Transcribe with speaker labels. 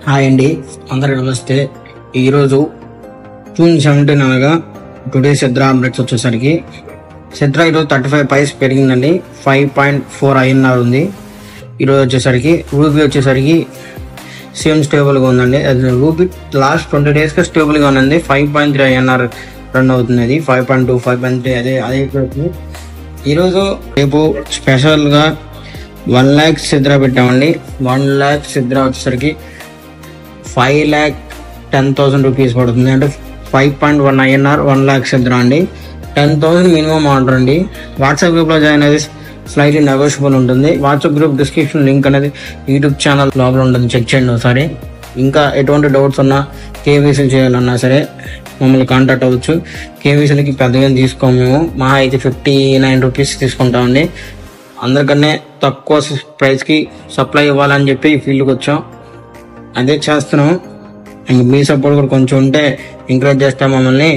Speaker 1: Hi అండి, అందరికి నమస్తే. ఈరోజు జూన్ 17 అనగా టుడే సిద్రా అప్డేట్స్ వచ్చేసరికి సిద్రా ఈరోజు 35 పైస్ పెరిగిందండి. 5.4 INR ఉంది ఈరోజు వచ్చేసరికి. రూపీ వచ్చేసరికి సేమ్ స్టేబుల్గా ఉందండి. అది రూపీ లాస్ట్ 20 డేస్గా స్టేబుల్గా ఉంది. 5.3 INR రన్ అవుతుంది. అది 5.2 5.3 అదే ఈరోజు రేపు స్పెషల్గా 1 lakh సిద్రా పెట్టామండి. 1 lakh సిద్రా వచ్చేసరికి 5,10,000 రూపీస్ పడుతుంది. అంటే 5.1 INR 1 lakh సిద్రా అండి. 10,000 మినిమం ఆర్డర్ అండి. వాట్సాప్ గ్రూప్లో జాయిన్ అనేది స్లైట్లీ నెగోషియబుల్ ఉంటుంది. వాట్సాప్ గ్రూప్ డిస్క్రిప్షన్ లింక్ అనేది యూట్యూబ్ ఛానల్ లోపల ఉంటుంది, చెక్ చేయండి ఒకసారి. ఇంకా ఎటువంటి డౌట్స్ ఉన్నా, కేవీసీ చేయాలన్నా సరే మమ్మల్ని కాంటాక్ట్ అవ్వచ్చు. కేవీసీలకి పెద్దగా తీసుకోము మేము, మా అయితే 59 రూపీస్ తీసుకుంటామండి. అందరికన్నా తక్కువ ప్రైస్కి సప్లై ఇవ్వాలని చెప్పి ఈ ఫీల్డ్కి వచ్చాం, అదే చేస్తున్నాం. మీ సపోర్ట్ కూడా కొంచెం ఉంటే ఎంకరేజ్ చేస్తాం మమ్మల్ని.